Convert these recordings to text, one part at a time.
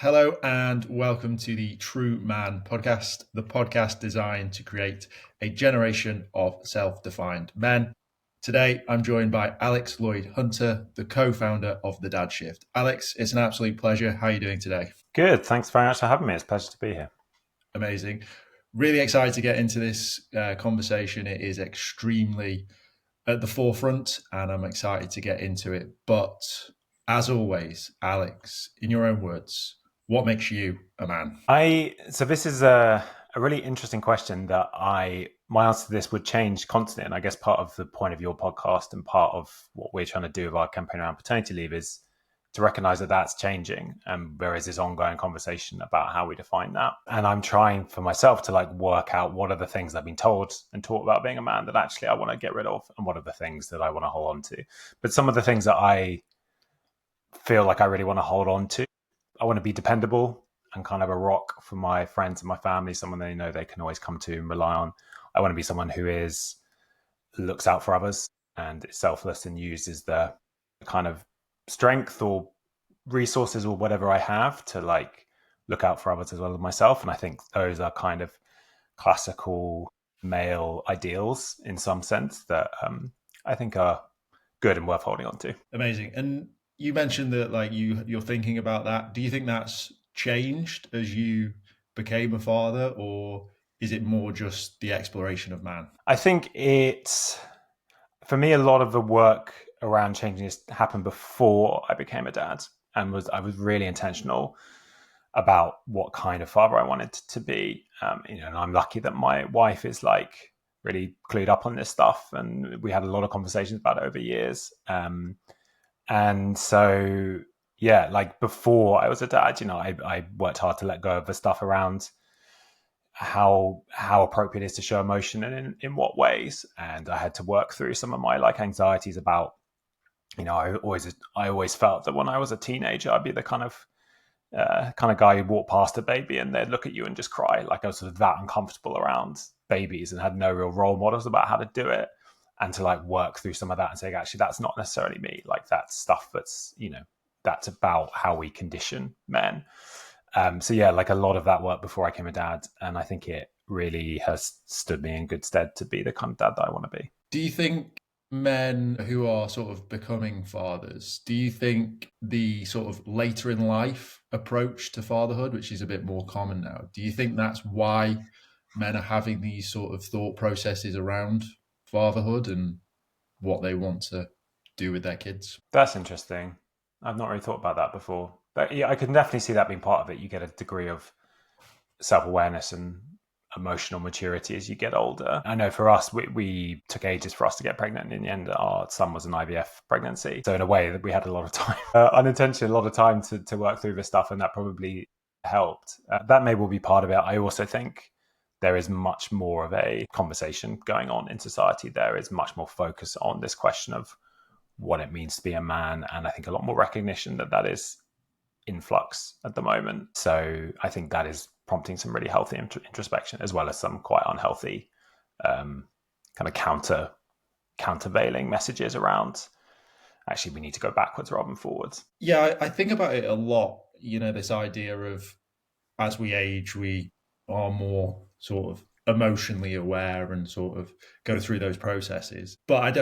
Hello and welcome to the TRUUMAN Podcast, the podcast designed to create a generation of self-defined men. Today, I'm joined by Alex Lloyd Hunter, the co-founder of The Dad Shift. Alex, it's an absolute pleasure. How are you doing today? Good. Thanks very much for having me. It's a pleasure to be here. Amazing. Really excited to get into this conversation. It is extremely at the forefront and I'm excited to get into it. But as always, Alex, in your own words, what makes you a man? So this is a really interesting question that my answer to this would change constantly. And I guess part of the point of your podcast and part of what we're trying to do with our campaign around paternity leave is to recognize that that's changing. And there is this ongoing conversation about how we define that. And I'm trying for myself to work out what are the things I've been told and taught about being a man that actually I want to get rid of, and what are the things that I want to hold on to. But some of the things that I feel like I really want to hold on to, I want to be dependable and kind of a rock for my friends and my family, someone they know they can always come to and rely on. I want to be someone who looks out for others and is selfless and uses the kind of strength or resources or whatever I have to look out for others as well as myself. And I think those are kind of classical male ideals in some sense that I think are good and worth holding on to. Amazing. And you mentioned that you're thinking about that. Do you think that's changed as you became a father, or is it more just the exploration of man? I think for me, a lot of the work around changing this happened before I became a dad, and I was really intentional about what kind of father I wanted to be. And I'm lucky that my wife is really clued up on this stuff, and we had a lot of conversations about it over years. And so, before I was a dad, I worked hard to let go of the stuff around how appropriate it is to show emotion and in what ways. And I had to work through some of my anxieties about, I always felt that when I was a teenager, I'd be the kind of guy who'd walk past a baby and they'd look at you and just cry. I was sort of that uncomfortable around babies and had no real role models about how to do it. And to work through some of that and say, actually, that's not necessarily me. That's stuff that's, that's about how we condition men. A lot of that work before I became a dad. And I think it really has stood me in good stead to be the kind of dad that I want to be. Do you think men who are sort of becoming fathers, do you think the sort of later in life approach to fatherhood, which is a bit more common now, do you think that's why men are having these sort of thought processes around fatherhood and what they want to do with their kids? That's interesting. I've not really thought about that before. But yeah, I can definitely see that being part of it. You get a degree of self-awareness and emotional maturity as you get older. I know for us, we took ages for us to get pregnant. In the end, our son was an IVF pregnancy. So in a way that we had a lot of time, unintentionally, a lot of time to work through this stuff. And that probably helped. That may well be part of it. I also think there is much more of a conversation going on in society. There is much more focus on this question of what it means to be a man. And I think a lot more recognition that is in flux at the moment. So I think that is prompting some really healthy introspection, as well as some quite unhealthy kind of countervailing messages around, actually, we need to go backwards rather than forwards. Yeah, I think about it a lot. This idea of as we age, we are more sort of emotionally aware and sort of go through those processes. But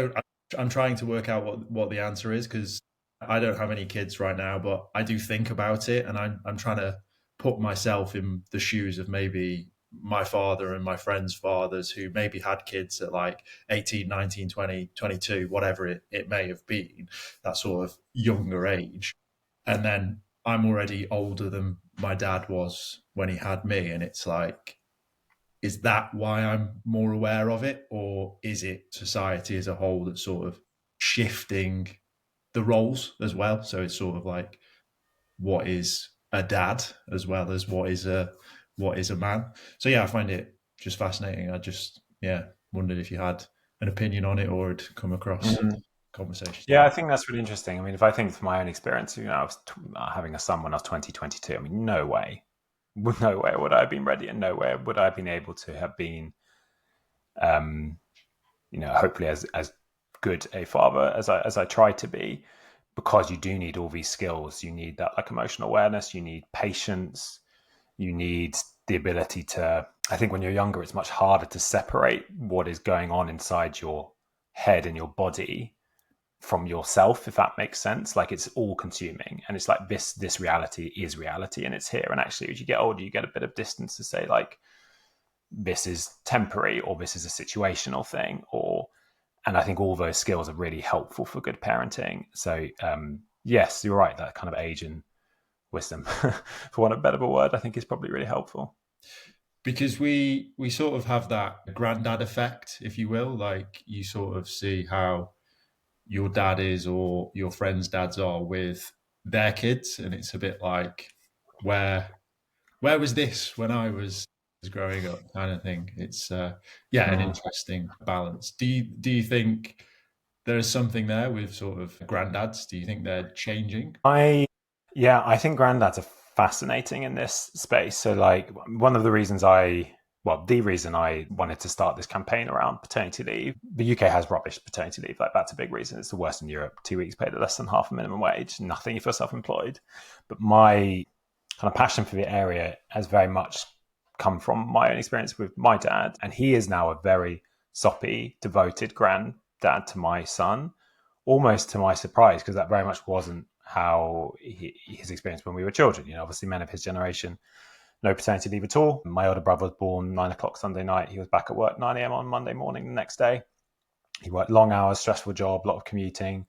I'm trying to work out what the answer is, because I don't have any kids right now, but I do think about it, and I'm trying to put myself in the shoes of maybe my father and my friends' fathers who maybe had kids at 18, 19, 20, 22, whatever it may have been, that sort of younger age. And then I'm already older than my dad was when he had me. And it's is that why I'm more aware of it? Or is it society as a whole that's sort of shifting the roles as well? So it's sort of what is a dad as well as what is a man. So yeah, I find it just fascinating. I just wondered if you had an opinion on it or had come across conversations. Yeah, I think that's really interesting. I mean, if I think from my own experience, I was having a son when I was 22. I mean, no way would I have been ready, and nowhere would I have been able to have been, hopefully as good a father as I tried to be. because you do need all these skills. You need that like emotional awareness, you need patience, you need the ability to, I think when you're younger, it's much harder to separate what is going on inside your head and your body from yourself, if that makes sense. Like it's all consuming, and it's like this reality is reality and it's here. And actually, as you get older, you get a bit of distance to say like, this is temporary, or this is a situational thing, and I think all those skills are really helpful for good parenting. So yes, you're right, that kind of age and wisdom, for want of a better word, I think is probably really helpful. Because we sort of have that granddad effect, if you will. Like you sort of see how your dad is or your friends' dads are with their kids, and it's a bit like where was this when I was growing up, kind of thing. It's an interesting balance. Do you think there is something there with sort of granddads? Do you think they're changing? I think granddads are fascinating in this space. So like one of the reasons the reason I wanted to start this campaign around paternity leave, the UK has rubbish paternity leave. Like that's a big reason. It's the worst in Europe. 2 weeks paid at less than half a minimum wage, nothing if you're self-employed. But my kind of passion for the area has very much come from my own experience with my dad. And he is now a very soppy, devoted granddad to my son, almost to my surprise, because that very much wasn't how his experience when we were children. Obviously men of his generation, no paternity leave at all. My older brother was born 9 o'clock Sunday night. He was back at work 9 a.m. on Monday morning the next day. He worked long hours, stressful job, a lot of commuting,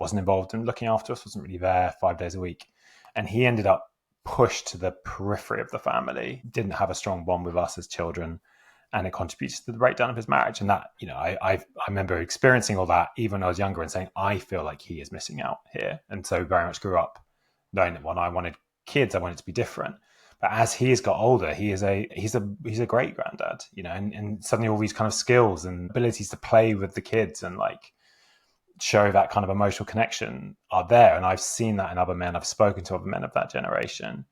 wasn't involved in looking after us, wasn't really there 5 days a week. And he ended up pushed to the periphery of the family, didn't have a strong bond with us as children, and it contributes to the breakdown of his marriage. And that, I remember experiencing all that even when I was younger and saying, I feel like he is missing out here. And so very much grew up knowing that when I wanted kids, I wanted to be different. But as he has got older, he's a great granddad, and suddenly all these kind of skills and abilities to play with the kids and like show that kind of emotional connection are there. And I've seen that in other men. I've spoken to other men of that generation.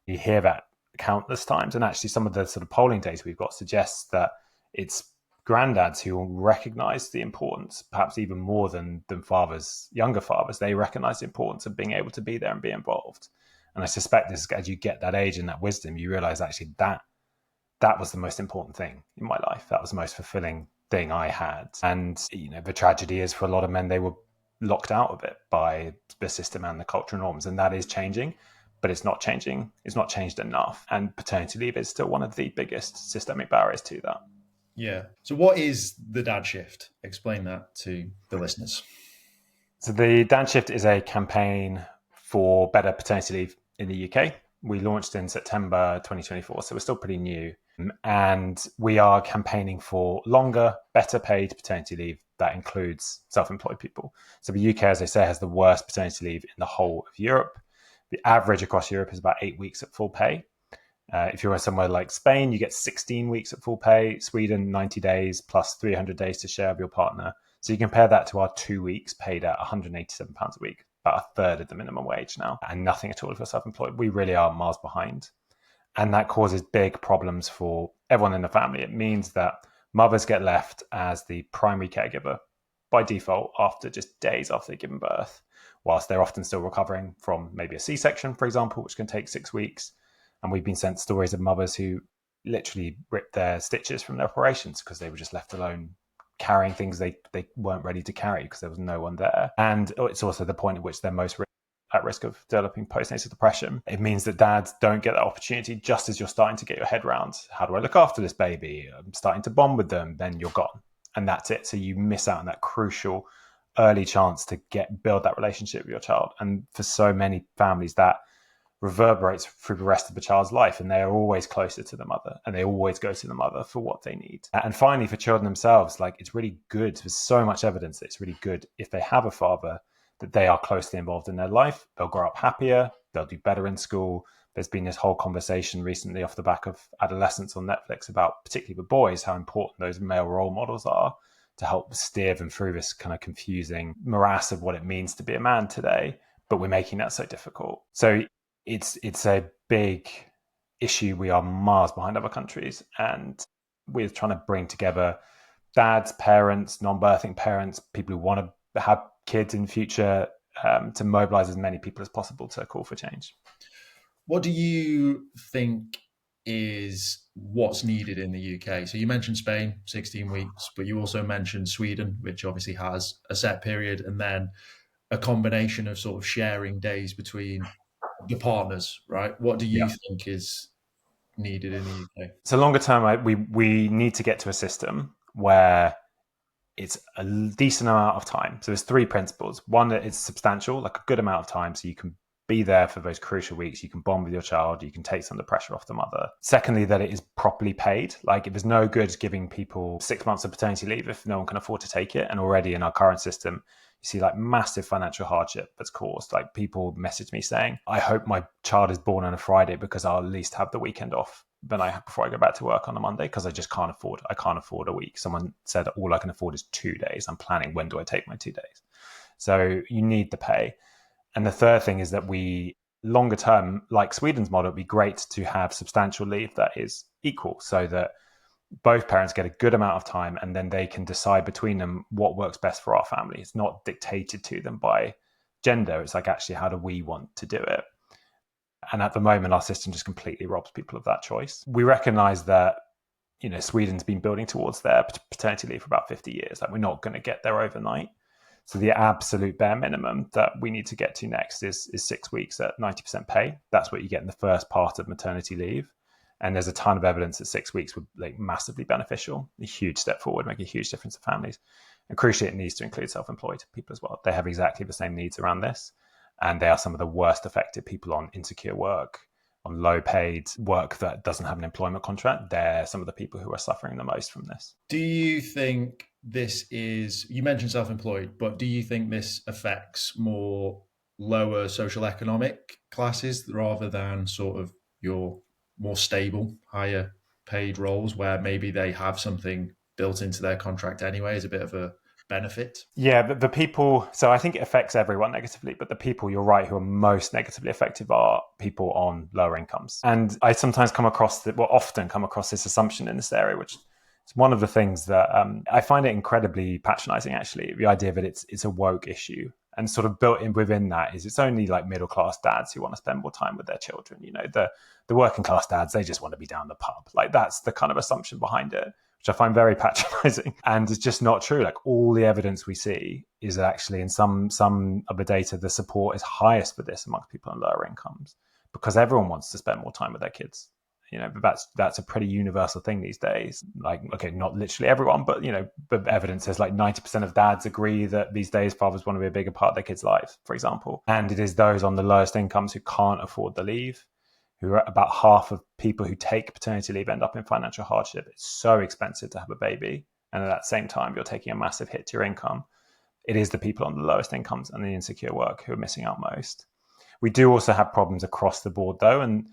You hear that countless times. And actually some of the sort of polling data we've got suggests that it's granddads who recognize the importance, perhaps even more than fathers, younger fathers. They recognize the importance of being able to be there and be involved. And I suspect this, as you get that age and that wisdom, you realize actually that was the most important thing in my life. That was the most fulfilling thing I had. And, the tragedy is for a lot of men, they were locked out of it by the system and the cultural norms. And that is changing, but it's not changing. It's not changed enough. And paternity leave is still one of the biggest systemic barriers to that. Yeah. So what is the dad shift? Explain that to the listeners. So the dad shift is a campaign for better paternity leave in the UK. We launched in September 2024, so we're still pretty new. And we are campaigning for longer, better paid paternity leave that includes self-employed people. So the UK, as I say, has the worst paternity leave in the whole of Europe. The average across Europe is about 8 weeks at full pay. If you're somewhere like Spain, you get 16 weeks at full pay. Sweden, 90 days plus 300 days to share with your partner. So you compare that to our 2 weeks paid at £187 a week, about a third of the minimum wage now, and nothing at all if you're self-employed. We really are miles behind. And that causes big problems for everyone in the family. It means that mothers get left as the primary caregiver by default after just days after they've given birth, whilst they're often still recovering from maybe a C-section, for example, which can take 6 weeks. And we've been sent stories of mothers who literally ripped their stitches from their operations because they were just left alone carrying things they weren't ready to carry because there was no one there. And it's also the point at which they're most at risk of developing postnatal depression. It means that dads don't get that opportunity just as you're starting to get your head around, how do I look after this baby? I'm starting to bond with them, then you're gone. And that's it. So you miss out on that crucial early chance to build that relationship with your child. And for so many families, that reverberates through the rest of the child's life, and they are always closer to the mother and they always go to the mother for what they need. And finally, for children themselves, like it's really good. There's so much evidence that it's really good if they have a father that they are closely involved in their life. They'll grow up happier, they'll do better in school. There's been this whole conversation recently off the back of Adolescence on Netflix about, particularly with boys, how important those male role models are to help steer them through this kind of confusing morass of what it means to be a man today. But we're making that so difficult. So it's a big issue. We are miles behind other countries, and we're trying to bring together dads, parents, non-birthing parents, people who want to have kids in the future, to mobilize as many people as possible to call for change. What do you think is what's needed in the UK? So you mentioned Spain, 16 weeks, but you also mentioned Sweden, which obviously has a set period, and then a combination of sort of sharing days between the partners, right? What do Yeah. you think is needed in the UK? So longer term, we need to get to a system where it's a decent amount of time. So there's three principles. One, that it's substantial, like a good amount of time, so you can be there for those crucial weeks. You can bond with your child. You can take some of the pressure off the mother. Secondly, that it is properly paid. Like, it was no good giving people 6 months of paternity leave if no one can afford to take it. And already in our current system, you see like massive financial hardship that's caused. Like, people message me saying, I hope my child is born on a Friday because I'll at least have the weekend off before I go back to work on a Monday, because I just can't afford. I can't afford a week. Someone said all I can afford is 2 days. I'm planning, when do I take my 2 days? So you need the pay. And the third thing is that we, longer term, like Sweden's model, it'd be great to have substantial leave that is equal, so that both parents get a good amount of time and then they can decide between them what works best for our family. It's not dictated to them by gender. It's like, actually, how do we want to do it? And at the moment, our system just completely robs people of that choice. We recognize that, Sweden's been building towards their paternity leave for about 50 years. Like, we're not going to get there overnight. So the absolute bare minimum that we need to get to next is 6 weeks at 90% pay. That's what you get in the first part of maternity leave. And there's a ton of evidence that 6 weeks would massively beneficial, a huge step forward, make a huge difference to families. And crucially, it needs to include self-employed people as well. They have exactly the same needs around this. And they are some of the worst affected people on insecure work, on low paid work that doesn't have an employment contract. They're some of the people who are suffering the most from this. Do you think this is, you mentioned self-employed, but do you think this affects more lower social economic classes rather than sort of your more stable, higher paid roles where maybe they have something built into their contract anyway as a bit of a benefit? Yeah, but the people, so I think it affects everyone negatively, but the people, you're right, who are most negatively affected are people on lower incomes. And I sometimes often come across this assumption in this area, which is one of the things that I find it incredibly patronizing, actually, the idea that it's a woke issue. And sort of built in within that is it's only like middle class dads who want to spend more time with their children. The working class dads, they just want to be down the pub. Like, that's the kind of assumption behind it, which I find very patronizing. And it's just not true. Like, all the evidence we see is that actually in some of the data, the support is highest for this amongst people on lower incomes, because everyone wants to spend more time with their kids. But that's a pretty universal thing these days. Like, okay, not literally everyone, but the evidence says like 90% of dads agree that these days fathers want to be a bigger part of their kids' lives, for example. And it is those on the lowest incomes who can't afford the leave, who are about half of people who take paternity leave end up in financial hardship. It's so expensive to have a baby. And at that same time, you're taking a massive hit to your income. It is the people on the lowest incomes and the insecure work who are missing out most. We do also have problems across the board, though. And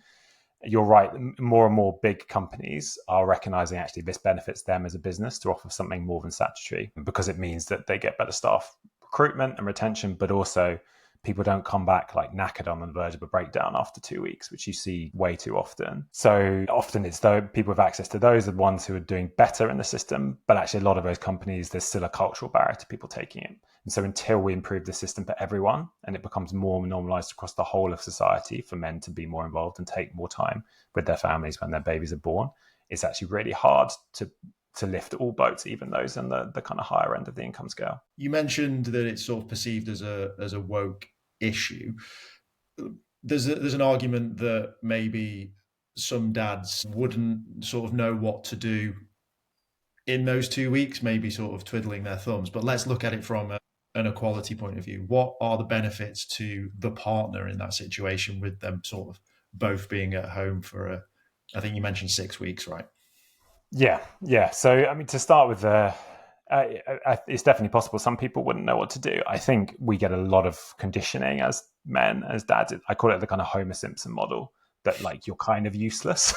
you're right, more and more big companies are recognizing actually this benefits them as a business to offer something more than statutory, because it means that they get better staff recruitment and retention, but also people don't come back like knackered on the verge of a breakdown after 2 weeks, which you see way too often. So often it's though people with access to those are the ones who are doing better in the system, but actually a lot of those companies, there's still a cultural barrier to people taking it. And so until we improve the system for everyone and it becomes more normalized across the whole of society for men to be more involved and take more time with their families when their babies are born, it's actually really hard to lift all boats, even those in the kind of higher end of the income scale. You mentioned that it's sort of perceived as a woke issue. There's an argument that maybe some dads wouldn't sort of know what to do in those 2 weeks, maybe sort of twiddling their thumbs. But let's look at it from an equality point of view. What are the benefits to the partner in that situation, with them sort of both being at home for I think you mentioned 6 weeks, right? Yeah. So, I mean, to start with, it's definitely possible. Some people wouldn't know what to do. I think we get a lot of conditioning as men, as dads. I call it the kind of Homer Simpson model, that like you're kind of useless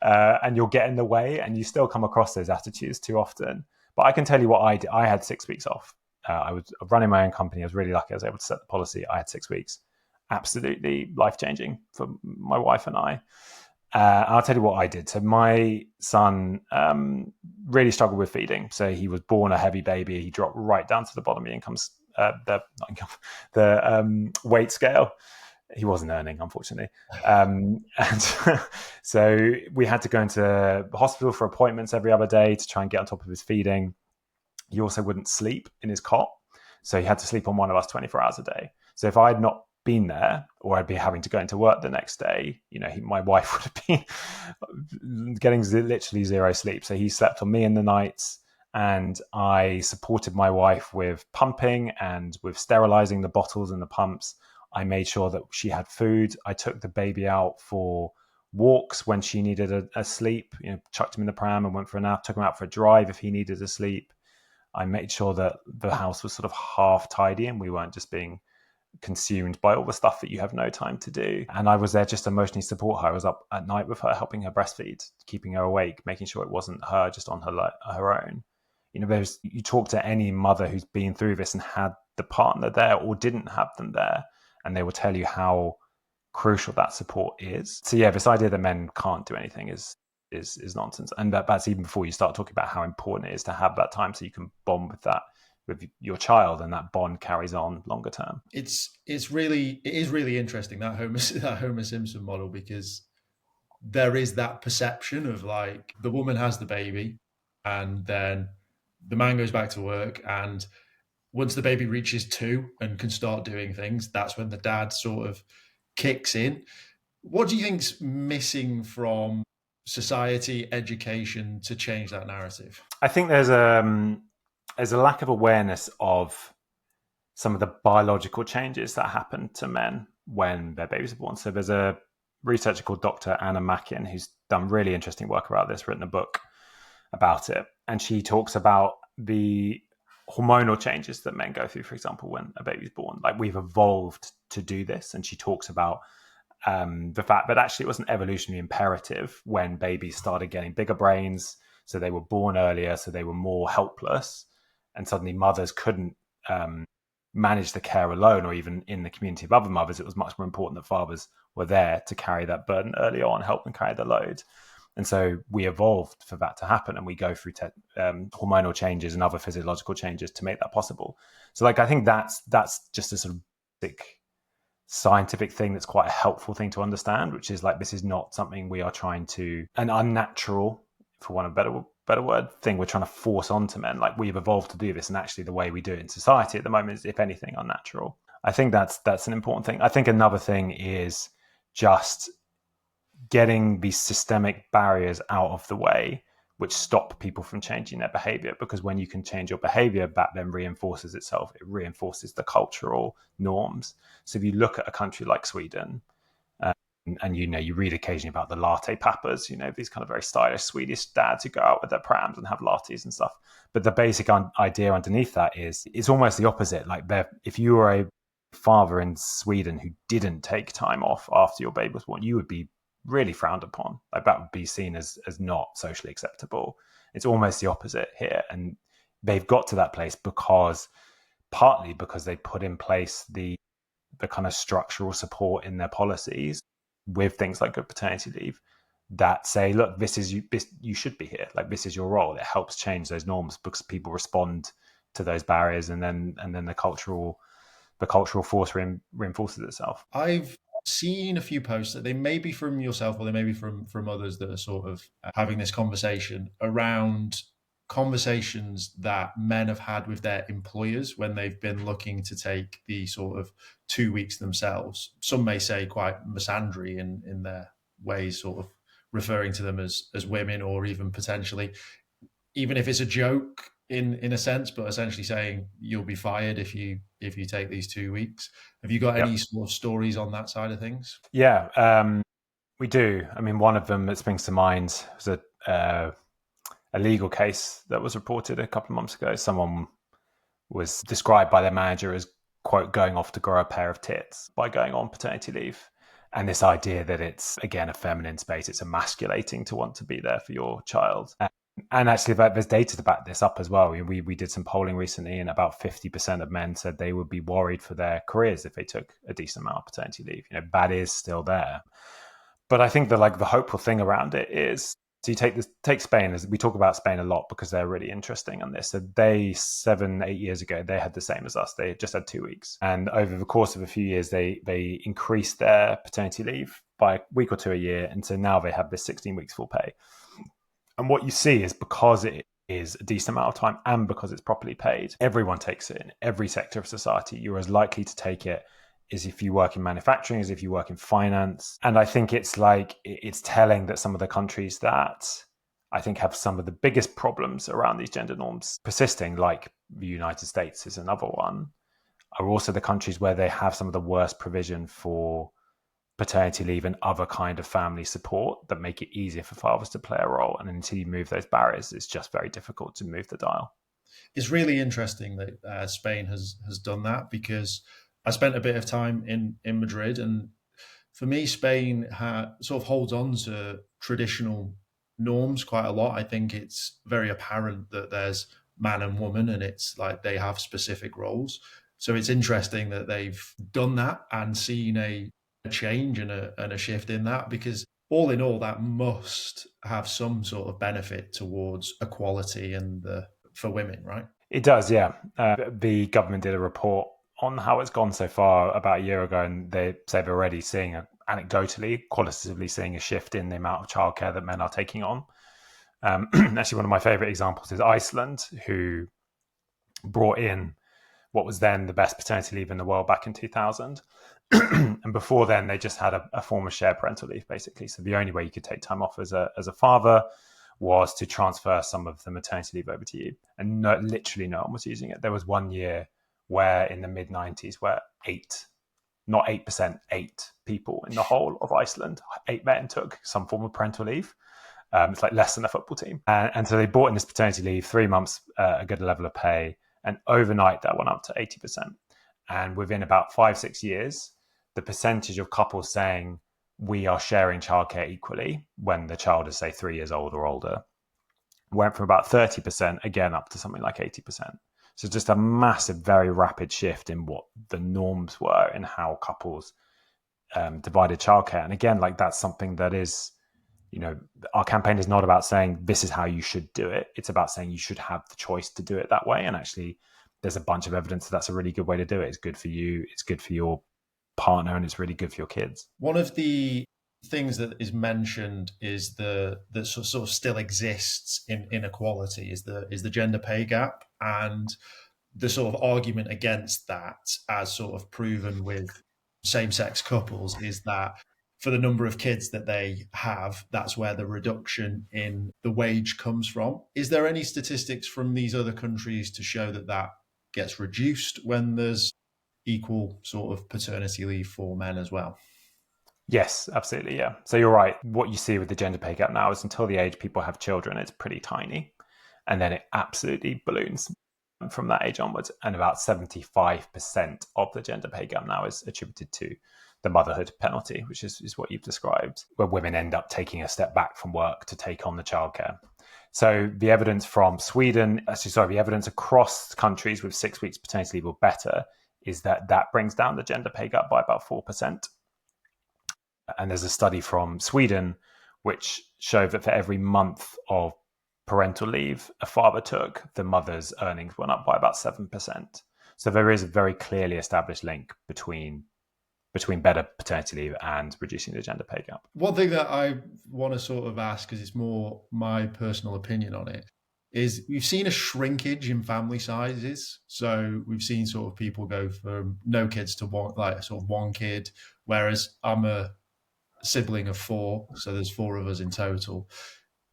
and you'll get in the way, and you still come across those attitudes too often. But I can tell you what I did. I had 6 weeks off. I was running my own company. I was really lucky. I was able to set the policy. I had 6 weeks. Absolutely life-changing for my wife and I. I'll tell you what I did. So my son really struggled with feeding. So he was born a heavy baby. He dropped right down to the bottom of the income the weight scale. He wasn't earning, unfortunately. And so we had to go into the hospital for appointments every other day to try and get on top of his feeding. He also wouldn't sleep in his cot. So he had to sleep on one of us 24 hours a day. So if I had not been there, or I'd be having to go into work the next day, my wife would have been getting literally zero sleep. So he slept on me in the nights, and I supported my wife with pumping and with sterilizing the bottles and the pumps. I made sure that she had food. I took the baby out for walks when she needed a sleep, chucked him in the pram and went for a nap, took him out for a drive if he needed a sleep. I made sure that the house was sort of half tidy and we weren't just being consumed by all the stuff that you have no time to do. And I was there just to emotionally support her. I was up at night with her, helping her breastfeed, keeping her awake, making sure it wasn't her just on her own. You talk to any mother who's been through this and had the partner there or didn't have them there, and they will tell you how crucial that support is. So yeah, this idea that men can't do anything is nonsense. And that's even before you start talking about how important it is to have that time so you can bond with your child, and that bond carries on longer term. It is really interesting, that Homer Simpson model, because there is that perception of like the woman has the baby and then the man goes back to work, and once the baby reaches 2 and can start doing things, that's when the dad sort of kicks in. What do you think's missing from society, education to change that narrative? I think there's a lack of awareness of some of the biological changes that happen to men when their babies are born. So there's a researcher called Dr. Anna Mackin who's done really interesting work about this, written a book about it. And she talks about the hormonal changes that men go through, for example, when a baby's born. Like, we've evolved to do this. And she talks about the fact that actually it was an evolutionary imperative when babies started getting bigger brains. So they were born earlier, so they were more helpless. And suddenly mothers couldn't manage the care alone, or even in the community of other mothers, it was much more important that fathers were there to carry that burden early on, help them carry the load. And so we evolved for that to happen, and we go through hormonal changes and other physiological changes to make that possible. So I think that's just a sort of basic scientific thing that's quite a helpful thing to understand, which is this is not something we are trying to, an unnatural, for want of a better word, thing we're trying to force onto men. We've evolved to do this, and actually the way we do it in society at the moment is, if anything, unnatural. I think that's an important thing. I think another thing is just getting these systemic barriers out of the way, which stop people from changing their behavior. Because when you can change your behavior, that then reinforces itself. It reinforces the cultural norms. So if you look at a country like Sweden, and you read occasionally about the latte papas, these kind of very stylish Swedish dads who go out with their prams and have lattes and stuff. But the basic idea underneath that is it's almost the opposite. If you were a father in Sweden who didn't take time off after your baby was born, you would be really frowned upon. That would be seen as not socially acceptable. It's almost the opposite here. And they've got to that place partly because they put in place the kind of structural support in their policies with things like good paternity leave that say, look, you should be here. This is your role. It helps change those norms because people respond to those barriers, and then the cultural force reinforces itself. I've seen a few posts that they may be from yourself or they may be from others that are sort of having this conversation around conversations that men have had with their employers when they've been looking to take the sort of 2 weeks themselves. Some may say quite misandry in their ways, sort of referring to them as women, or even potentially, even if it's a joke in a sense, but essentially saying you'll be fired if you take these 2 weeks. Have you got any sort of stories on that side of things? Yeah, we do. I mean, one of them that springs to mind was a legal case that was reported a couple of months ago. Someone was described by their manager as, quote, going off to grow a pair of tits by going on paternity leave. And this idea that it's, again, a feminine space, it's emasculating to want to be there for your child. And actually, there's data to back this up as well. We did some polling recently, and about 50% of men said they would be worried for their careers if they took a decent amount of paternity leave. That is still there. But I think that the hopeful thing around it is, So you take Spain, as we talk about Spain a lot because they're really interesting on this. So they 7-8 years ago, they had the same as us. They just had 2 weeks. And over the course of a few years, they increased their paternity leave by a week or two a year. And so now they have this 16 weeks full pay. And what you see is, because it is a decent amount of time and because it's properly paid, everyone takes it in every sector of society. You're as likely to take it as if you work in manufacturing, as if you work in finance. And I think it's telling that some of the countries that I think have some of the biggest problems around these gender norms persisting, like the United States is another one, are also the countries where they have some of the worst provision for paternity leave and other kind of family support that make it easier for fathers to play a role. And until you move those barriers, it's just very difficult to move the dial. It's really interesting that Spain has done that, because I spent a bit of time in Madrid, and for me, Spain sort of holds on to traditional norms quite a lot. I think it's very apparent that there's man and woman, and it's like they have specific roles. So it's interesting that they've done that and seen a change and a shift in that, because all in all, that must have some sort of benefit towards equality and for women, right? It does, yeah. The government did a report on how it's gone so far about a year ago, and they say they're already seeing, anecdotally, qualitatively seeing a shift in the amount of childcare that men are taking on. Actually, one of my favorite examples is Iceland, who brought in what was then the best paternity leave in the world back in 2000. And before then, they just had a form of shared parental leave, basically. So the only way you could take time off as a father was to transfer some of the maternity leave over to you. And literally no one was using it. There was 1 year where in the mid-90s, where 8 people in the whole of Iceland, 8 men took some form of parental leave. It's like less than a football team. And so they brought in this paternity leave, 3 months, a good level of pay. And overnight, that went up to 80%. And within about 5-6 years, the percentage of couples saying we are sharing childcare equally when the child is, say, 3 years old or older, went from about 30% again up to something like 80%. So just a massive, very rapid shift in what the norms were in how couples divided childcare. And again, like, that's something that is, our campaign is not about saying this is how you should do it. It's about saying you should have the choice to do it that way. And actually, there's a bunch of evidence that that's a really good way to do it. It's good for you, it's good for your partner, and it's really good for your kids. One of the things that is mentioned is that sort of still exists in inequality is the gender pay gap, and the sort of argument against that, as sort of proven with same-sex couples, is that for the number of kids that they have, that's where the reduction in the wage comes from. Is there any statistics from these other countries to show that gets reduced when there's equal sort of paternity leave for men as well? Yes, absolutely. Yeah. So you're right. What you see with the gender pay gap now is until the age people have children, it's pretty tiny. And then it absolutely balloons from that age onwards. And about 75% of the gender pay gap now is attributed to the motherhood penalty, which is what you've described, where women end up taking a step back from work to take on the childcare. So the evidence from the evidence across countries with 6 weeks paternity leave or better is that brings down the gender pay gap by about 4%. And there's a study from Sweden which showed that for every month of parental leave a father took, the mother's earnings went up by about 7%. So there is a very clearly established link between better paternity leave and reducing the gender pay gap. One thing that I want to sort of ask, because it's more my personal opinion on it, is we've seen a shrinkage in family sizes. So we've seen sort of people go from no kids to one kid, whereas I'm a sibling of 4, so there's 4 of us in total.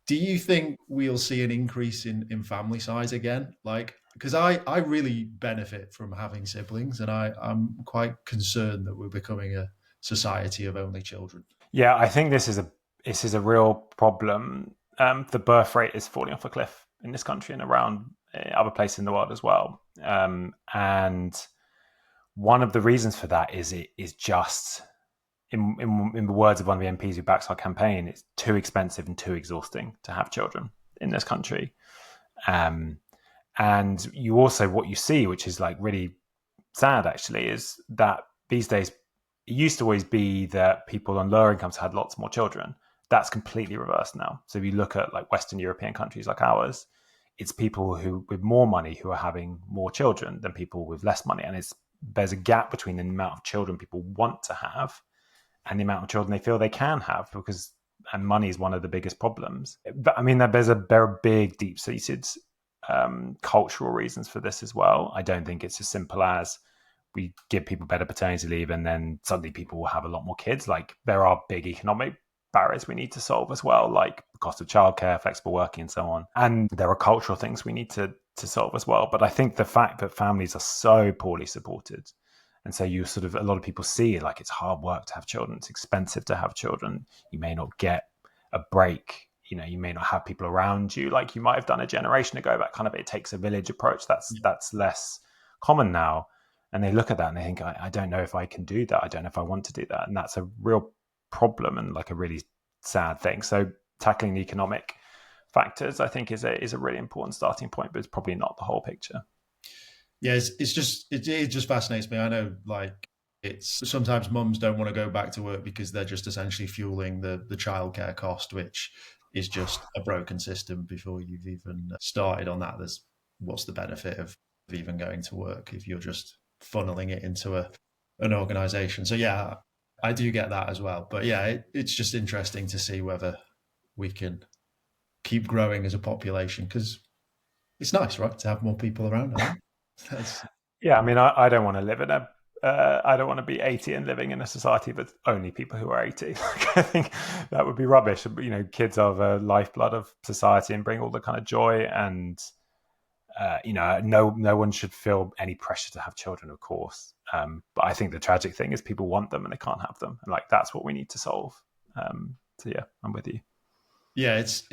Do you think we'll see an increase in family size again? Because I really benefit from having siblings, and I'm quite concerned that we're becoming a society of only children. Yeah, I think this is a real problem. The birth rate is falling off a cliff in this country and around other places in the world as well. And one of the reasons for that is just, in the words of one of the MPs who backs our campaign, it's too expensive and too exhausting to have children in this country. And you also, what you see, which is like really sad actually, is that these days it used to always be that people on lower incomes had lots more children. That's completely reversed now. So if you look at like Western European countries like ours, it's people who with more money who are having more children than people with less money. And there's a gap between the amount of children people want to have and the amount of children they feel they can have, and money is one of the biggest problems. But I mean, there are big, deep-seated cultural reasons for this as well. I don't think it's as simple as we give people better paternity leave and then suddenly people will have a lot more kids. Like, there are big economic barriers we need to solve as well, like the cost of childcare, flexible working, and so on. And there are cultural things we need to solve as well. But I think the fact that families are so poorly supported, and so a lot of people see like it's hard work to have children, it's expensive to have children, you may not get a break, you may not have people around you like you might have done a generation ago. That kind of it takes a village approach. That's less common now. And they look at that and they think, I don't know if I can do that. I don't know if I want to do that. And that's a real problem and like a really sad thing. So tackling the economic factors, I think, is a really important starting point, but it's probably not the whole picture. Yeah, it just fascinates me. I know, like, it's sometimes mums don't want to go back to work because they're just essentially fueling the childcare cost, which is just a broken system before you've even started on that. What's the benefit of even going to work if you're just funneling it into an organization? So yeah, I do get that as well. But yeah, it's just interesting to see whether we can keep growing as a population, because it's nice, right, to have more people around. I think. Yeah, I mean, I don't want to live in I don't want to be 80 and living in a society that's only people who are 80. I think that would be rubbish. Kids are the lifeblood of society and bring all the kind of joy. And no one should feel any pressure to have children, of course. But I think the tragic thing is people want them and they can't have them, and like that's what we need to solve. So yeah, I'm with you. Yeah, it's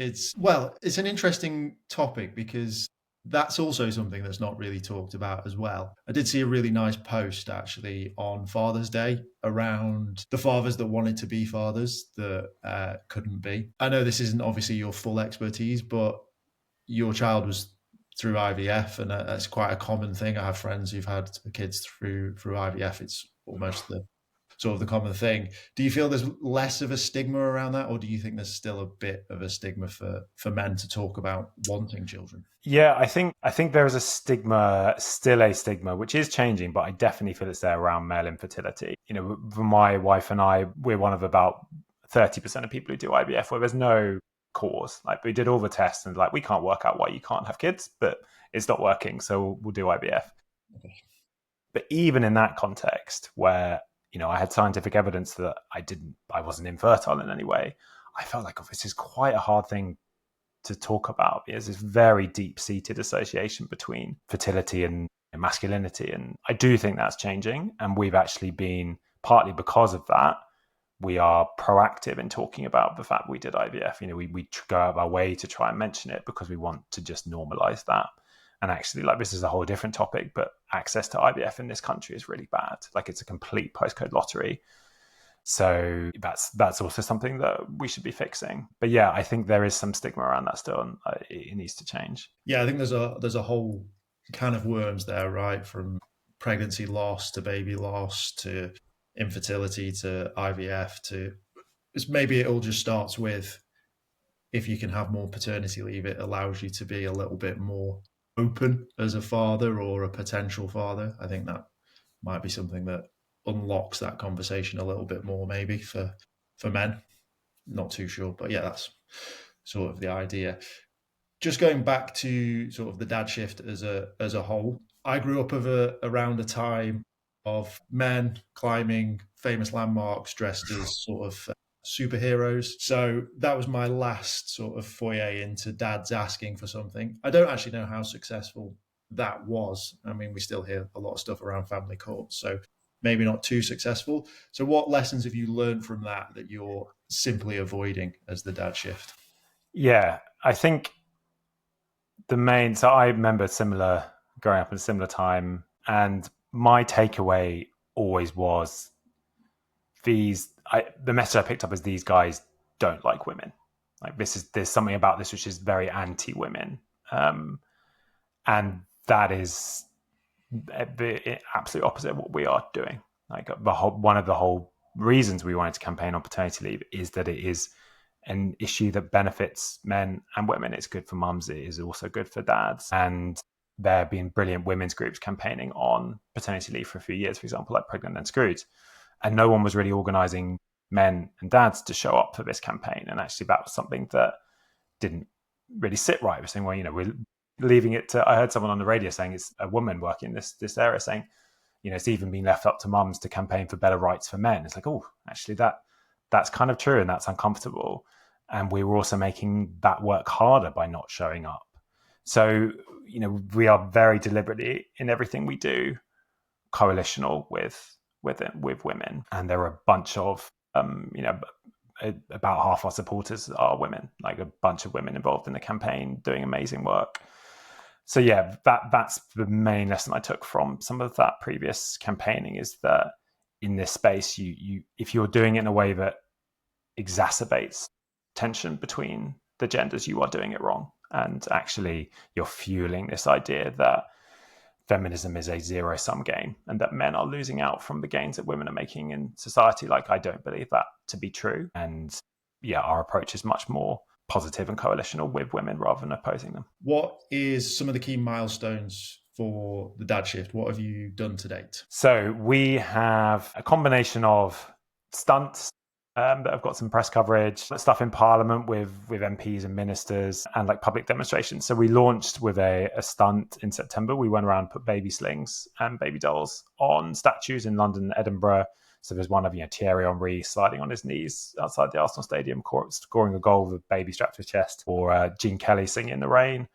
an interesting topic because that's also something that's not really talked about as well. I did see a really nice post actually on Father's Day around the fathers that wanted to be fathers that couldn't be. I know this isn't obviously your full expertise, but your child was through IVF, and that's quite a common thing. I have friends who've had kids through IVF. It's almost the sort of the common thing. Do you feel there's less of a stigma around that, or do you think there's still a bit of a stigma for men to talk about wanting children? Yeah, I think there is still a stigma, which is changing, but I definitely feel it's there around male infertility. For my wife and I, we're one of about 30% of people who do IVF where there's no cause. Like, we did all the tests and like we can't work out why you can't have kids, but it's not working, so we'll do IVF. Okay. But even in that context where I had scientific evidence that I wasn't infertile in any way, I felt like this is quite a hard thing to talk about. There's this very deep-seated association between fertility and masculinity, and I do think that's changing. And we've actually been, partly because of that, we are proactive in talking about the fact we did IVF. We go out of our way to try and mention it because we want to just normalize that. And actually, like, this is a whole different topic, but access to IVF in this country is really bad. Like, it's a complete postcode lottery. So that's also something that we should be fixing. But yeah, I think there is some stigma around that still, and it needs to change. Yeah, I think there's a whole can of worms there, right? From pregnancy loss to baby loss to infertility to IVF to maybe it all just starts with, if you can have more paternity leave, it allows you to be a little bit more open as a father or a potential father. I think that might be something that unlocks that conversation a little bit more, maybe for men. Not too sure, but yeah, that's sort of the idea. Just going back to sort of the dad shift as a whole, I grew up around a time of men climbing famous landmarks dressed as sort of superheroes. So that was my last sort of foyer into dads asking for something. I don't actually know how successful that was. I mean, we still hear a lot of stuff around family courts, so maybe not too successful. So what lessons have you learned from that you're simply avoiding as the dad shift? Yeah, I think so I remember growing up in a similar time, and my takeaway always was the message I picked up is these guys don't like women. Like, there's something about this which is very anti-women. And that is the absolute opposite of what we are doing. Like, one of the whole reasons we wanted to campaign on paternity leave is that it is an issue that benefits men and women. It's good for mums. It is also good for dads. And there have been brilliant women's groups campaigning on paternity leave for a few years, for example, like Pregnant and Screwed. And no one was really organising men and dads to show up for this campaign. And actually that was something that didn't really sit right. We're saying, well, we're leaving it to, I heard someone on the radio saying it's a woman working this area saying, it's even been left up to mums to campaign for better rights for men. It's like, oh, actually that's kind of true and that's uncomfortable. And we were also making that work harder by not showing up. So, we are very deliberately in everything we do coalitional with women. And there are a bunch of, about half our supporters are women, like a bunch of women involved in the campaign doing amazing work. So yeah, that's the main lesson I took from some of that previous campaigning, is that in this space, you if you're doing it in a way that exacerbates tension between the genders, you are doing it wrong. And actually, you're fueling this idea that feminism is a zero-sum game and that men are losing out from the gains that women are making in society. Like, I don't believe that to be true. And yeah, our approach is much more positive and coalitional with women rather than opposing them. What is some of the key milestones for the Dad Shift? What have you done to date? So we have a combination of stunts that have got some press coverage, stuff in Parliament with MPs and ministers, and like public demonstrations. So we launched with a stunt in September. We went around, put baby slings and baby dolls on statues in London and Edinburgh. So there's one of Thierry Henry sliding on his knees outside the Arsenal Stadium, scoring a goal with a baby strapped to his chest, or Gene Kelly singing in the rain,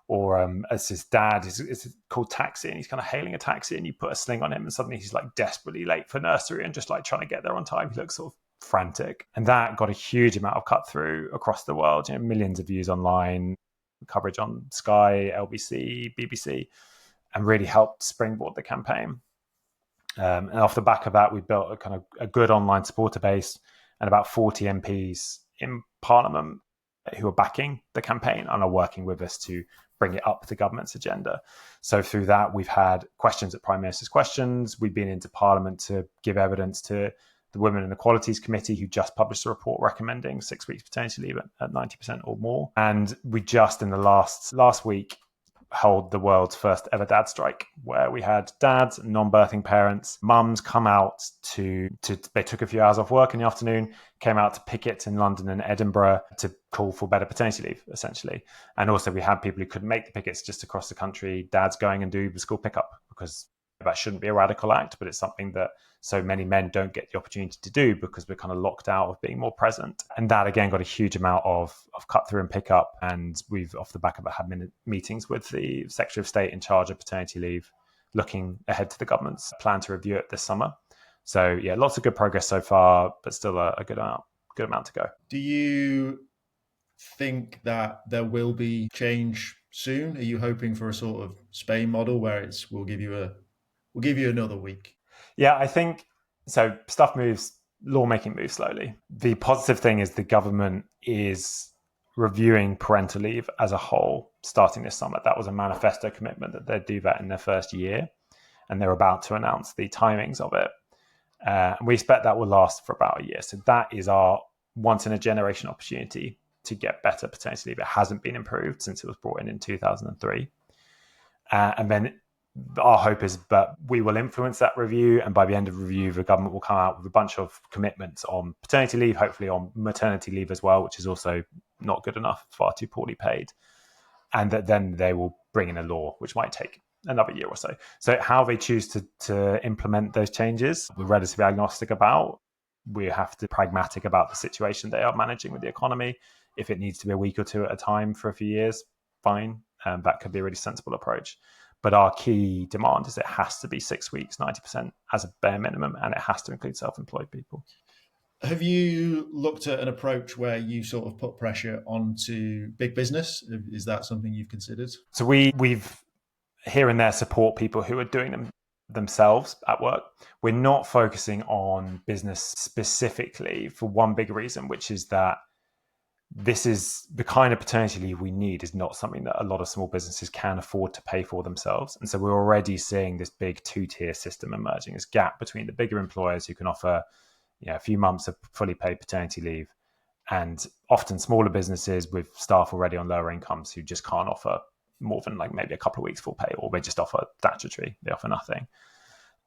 or as his dad is called Taxi, and he's kind of hailing a taxi, and you put a sling on him, and suddenly he's like desperately late for nursery and just like trying to get there on time. He looks sort of frantic, and that got a huge amount of cut through across the world. Millions of views online, coverage on Sky, LBC, BBC, and really helped springboard the campaign. And off the back of that, we built a good online supporter base and about 40 MPs in Parliament who are backing the campaign and are working with us to bring it up the government's agenda. So through that, we've had questions at Prime Minister's Questions. We've been into Parliament to give evidence to the Women and Equalities Committee, who just published a report recommending 6 weeks paternity leave at 90% or more. And we just in the last week held the world's first ever dad strike, where we had dads, non-birthing parents, mums come out to they took a few hours off work in the afternoon, came out to picket in London and Edinburgh to call for better paternity leave, essentially. And also we had people who couldn't make the pickets just across the country, dads going and do the school pickup, because that shouldn't be a radical act, but it's something that so many men don't get the opportunity to do because we're kind of locked out of being more present. And that again got a huge amount of cut through and pick up. And we've, off the back of it, had meetings with the Secretary of State in charge of paternity leave, looking ahead to the government's plan to review it this summer. So yeah, lots of good progress so far, but still a good amount to go. Do you think that there will be change soon? Are you hoping for a sort of Spain model where we'll give you another week? Yeah, I think so. Lawmaking moves slowly. The positive thing is the government is reviewing parental leave as a whole starting this summer. That was a manifesto commitment that they'd do that in their first year, and they're about to announce the timings of it. And we expect that will last for about a year. So that is our once in a generation opportunity to get better paternity leave. It hasn't been improved since it was brought in 2003. And then our hope is that we will influence that review, and by the end of the review, the government will come out with a bunch of commitments on paternity leave, hopefully on maternity leave as well, which is also not good enough, far too poorly paid. And that then they will bring in a law, which might take another year or so. So how they choose to implement those changes, we're relatively agnostic about. We have to be pragmatic about the situation they are managing with the economy. If it needs to be a week or two at a time for a few years, fine. That could be a really sensible approach. But our key demand is it has to be 6 weeks, 90% as a bare minimum, and it has to include self-employed people. Have you looked at an approach where you sort of put pressure onto big business? Is that something you've considered? So we've here and there support people who are doing them themselves at work. We're not focusing on business specifically for one big reason, which is that this is the kind of paternity leave we need is not something that a lot of small businesses can afford to pay for themselves. And so we're already seeing this big two-tier system emerging, this gap between the bigger employers who can offer a few months of fully paid paternity leave And often smaller businesses with staff already on lower incomes who just can't offer more than like maybe a couple of weeks full pay, or they just offer statutory, they offer nothing.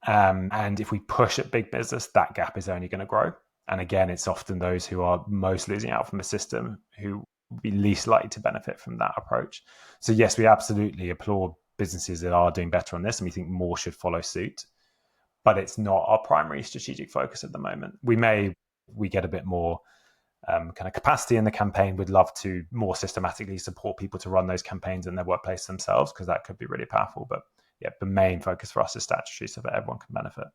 And if we push at big business, that gap is only going to grow. And again, it's often those who are most losing out from the system who will be least likely to benefit from that approach. So yes, we absolutely applaud businesses that are doing better on this, and we think more should follow suit. But it's not our primary strategic focus at the moment. We get a bit more kind of capacity in the campaign. We'd love to more systematically support people to run those campaigns in their workplace themselves, because that could be really powerful. But yeah, the main focus for us is statutory so that everyone can benefit.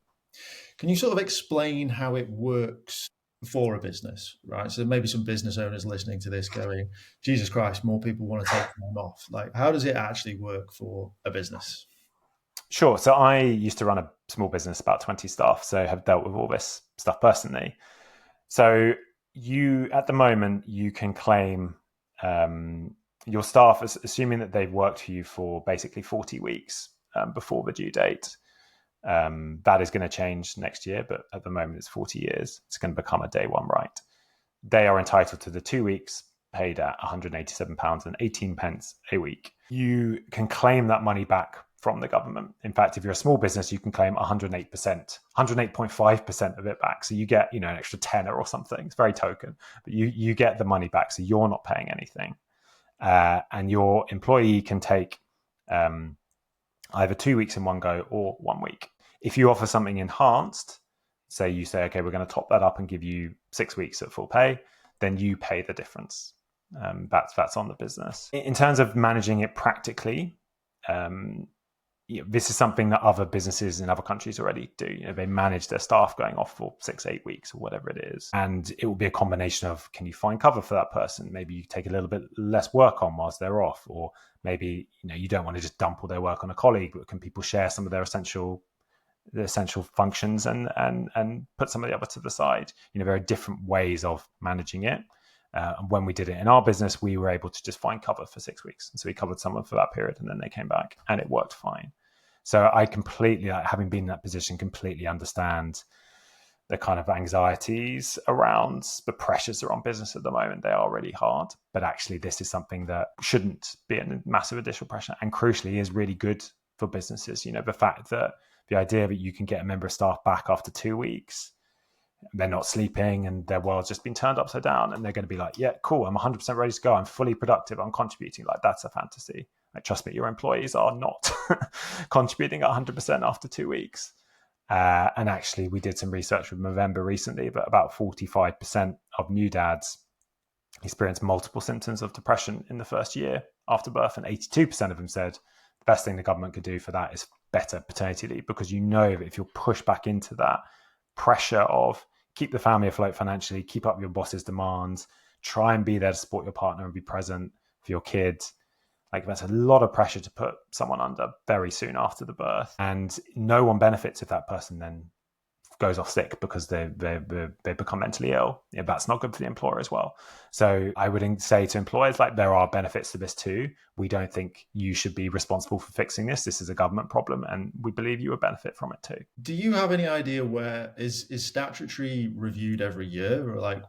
Can you sort of explain how it works for a business, right? So maybe some business owners listening to this going, Jesus Christ, more people want to take time off. Like, how does it actually work for a business? Sure. So I used to run a small business, about 20 staff, so have dealt with all this stuff personally. So at the moment, you can claim your staff, assuming that they've worked for you for basically 40 weeks before the due date. That is going to change next year, but at the moment it's 40 years. It's going to become a day one right. They are entitled to the 2 weeks paid at £187.18 a week. You can claim that money back from the government. In fact, if you're a small business, you can claim 108%, 108.5% of it back. So you get, an extra tenner or something. It's very token, but you get the money back. So you're not paying anything. And your employee can take either 2 weeks in one go or 1 week. If you offer something enhanced, you say, okay, we're going to top that up and give you 6 weeks at full pay, then you pay the difference. That's on the business. In terms of managing it practically, this is something that other businesses in other countries already do. They manage their staff going off for 6-8 weeks or whatever it is. And it will be a combination of, can you find cover for that person? Maybe you take a little bit less work on whilst they're off, or maybe, you don't want to just dump all their work on a colleague, but can people share some of their essential functions and put some of the other to the side? There are different ways of managing it. And when we did it in our business, we were able to just find cover for 6 weeks. And so we covered someone for that period, and then they came back and it worked fine. So I completely, having been in that position, completely understand the kind of anxieties around the pressures that are on business at the moment. They are really hard, but actually this is something that shouldn't be a massive additional pressure, and crucially is really good for businesses. The fact that the idea that you can get a member of staff back after 2 weeks, they're not sleeping and their world's just been turned upside down, and they're going to be like, yeah, cool, I'm 100% ready to go, I'm fully productive, I'm contributing. Like, that's a fantasy. Like, trust me, your employees are not contributing 100% after 2 weeks. And actually, we did some research with Movember recently, but about 45% of new dads experience multiple symptoms of depression in the first year after birth, and 82% of them said the best thing the government could do for that is better paternity leave, because that if you're pushed back into that pressure of keep the family afloat financially, keep up your boss's demands, try and be there to support your partner and be present for your kids, like, that's a lot of pressure to put someone under very soon after the birth. And no one benefits if that person then goes off sick because they become mentally ill. That's not good for the employer as well. So I would say to employers, like, there are benefits to this too. We don't think you should be responsible for fixing this. This is a government problem, and we believe you would benefit from it too. Do you have any idea where is statutory reviewed every year, or like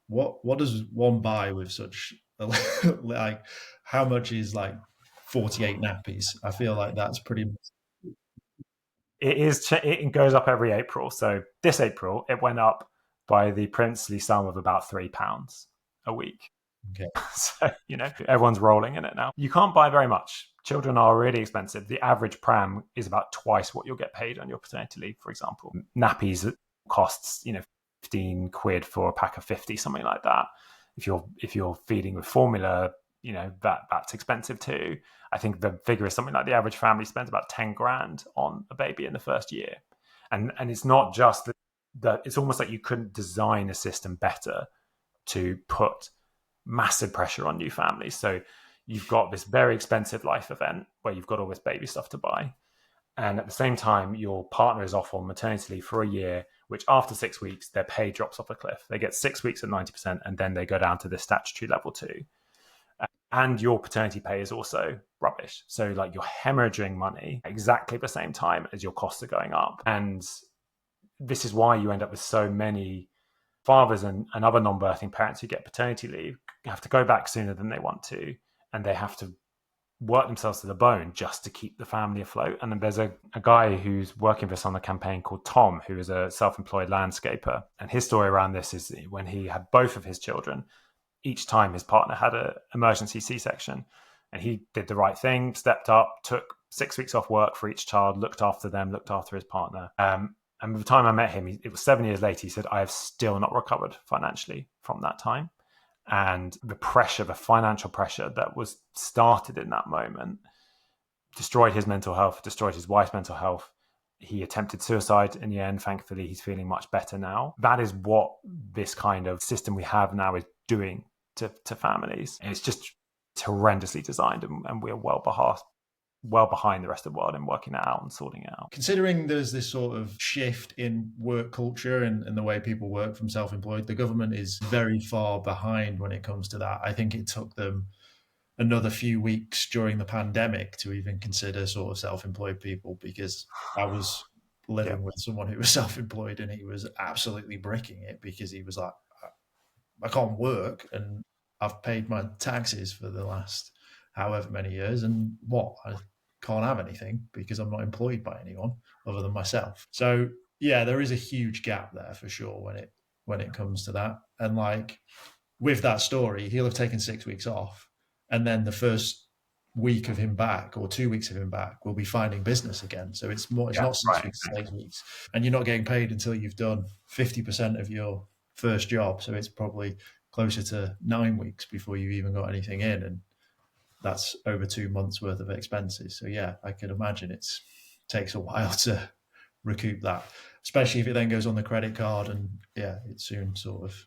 what does one buy with such like, how much is like 48 nappies? I feel like that's pretty much. It goes up every April. So this April, it went up by the princely sum of about £3 a week. Okay. So, everyone's rolling in it now. You can't buy very much. Children are really expensive. The average pram is about twice what you'll get paid on your paternity leave, for example. Nappies costs, 15 quid for a pack of 50, something like that. If you're feeding with formula, that's expensive too. I think the figure is something like the average family spends about 10 grand on a baby in the first year. And it's not just that, it's almost like you couldn't design a system better to put massive pressure on new families. So you've got this very expensive life event where you've got all this baby stuff to buy. And at the same time, your partner is off on maternity leave for a year, which after 6 weeks, their pay drops off a cliff. They get 6 weeks at 90%, and then they go down to the statutory level too. And your paternity pay is also rubbish. So like, you're hemorrhaging money at exactly the same time as your costs are going up. And this is why you end up with so many fathers and other non-birthing parents who get paternity leave have to go back sooner than they want to, and they have to work themselves to the bone just to keep the family afloat. And then there's a guy who's working with us on the campaign called Tom, who is a self-employed landscaper. And his story around this is when he had both of his children, each time his partner had an emergency C-section, and he did the right thing, stepped up, took 6 weeks off work for each child, looked after them, looked after his partner. And by the time I met him, it was 7 years later, he said, I have still not recovered financially from that time. And the pressure, the financial pressure that was started in that moment destroyed his mental health, destroyed his wife's mental health. He attempted suicide in the end. Thankfully, he's feeling much better now. That is what this kind of system we have now is doing to families. And it's just horrendously designed, and we're well behind the rest of the world in working it out and sorting it out. Considering there's this sort of shift in work culture and the way people work from self-employed, the government is very far behind when it comes to that. I think it took them another few weeks during the pandemic to even consider sort of self-employed people, because I was living with someone who was self-employed and he was absolutely bricking it because he was like, I can't work and I've paid my taxes for the last however many years, and I can't have anything because I'm not employed by anyone other than myself. So yeah, there is a huge gap there for sure when it comes to that. And like with that story, he'll have taken 6 weeks off, and then the first week of him back or 2 weeks of him back will be finding business again. So it's not 6 weeks, it's 8 weeks, and you're not getting paid until you've done 50% of your first job. So it's probably closer to 9 weeks before you've even got anything in, and that's over 2 months worth of expenses. So yeah, I can imagine it takes a while to recoup that, especially if it then goes on the credit card, and yeah, it soon sort of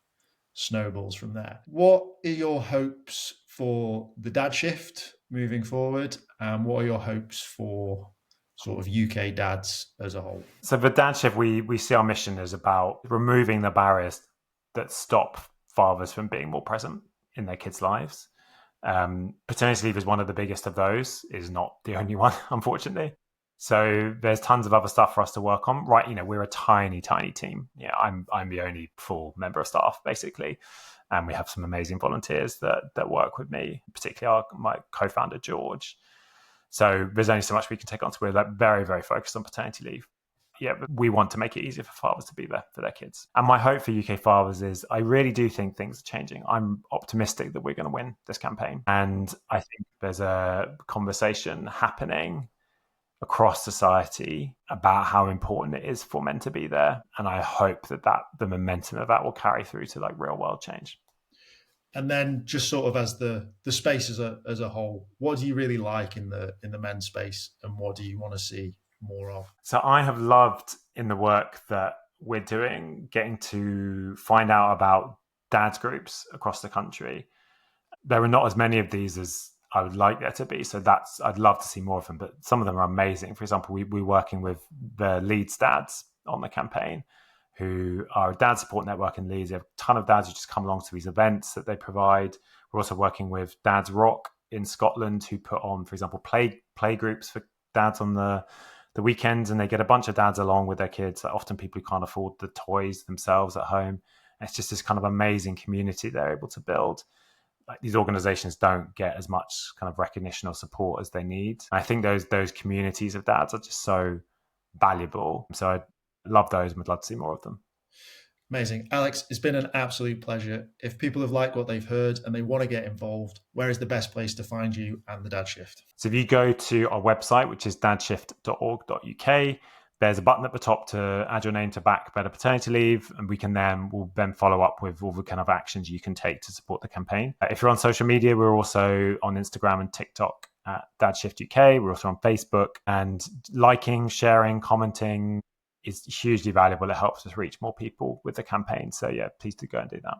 snowballs from there. What are your hopes for the dad shift moving forward? And what are your hopes for sort of UK dads as a whole? So the dad shift, we see our mission is about removing the barriers that stop fathers from being more present in their kids' lives. Paternity leave is one of the biggest of those, is not the only one, unfortunately. So there's tons of other stuff for us to work on. Right, we're a tiny team. Yeah, I'm the only full member of staff, basically. And we have some amazing volunteers that work with me, particularly my co-founder, George. So there's only so much we can take on. So we're very, very focused on paternity leave. Yeah, but we want to make it easier for fathers to be there for their kids. And my hope for UK fathers is I really do think things are changing. I'm optimistic that we're going to win this campaign. And I think there's a conversation happening across society about how important it is for men to be there. And I hope that the momentum of that will carry through to like real world change. And then just sort of as the space as a whole, what do you really like in the men's space, and what do you want to see more of? So I have loved in the work that we're doing, getting to find out about dads groups across the country. There are not as many of these as I would like there to be. So I'd love to see more of them, but some of them are amazing. For example, we're working with the Leeds dads on the campaign, who are a dad support network in Leeds. They have a ton of dads who just come along to these events that they provide. We're also working with Dads Rock in Scotland, who put on, for example, play groups for dads on the weekends, and they get a bunch of dads along with their kids, like often people who can't afford the toys themselves at home. And it's just this kind of amazing community they're able to build. Like, these organizations don't get as much kind of recognition or support as they need. And I think those communities of dads are just so valuable. So I love those and would love to see more of them. Amazing. Alex, it's been an absolute pleasure. If people have liked what they've heard and they want to get involved, where is the best place to find you and the Dad Shift? So if you go to our website, which is dadshift.org.uk, there's a button at the top to add your name to back better paternity leave, and we'll then follow up with all the kind of actions you can take to support the campaign. If you're on social media, we're also on Instagram and TikTok at Dadshift UK. We're also on Facebook, and liking, sharing, commenting is hugely valuable. It helps us reach more people with the campaign. So yeah, please do go and do that.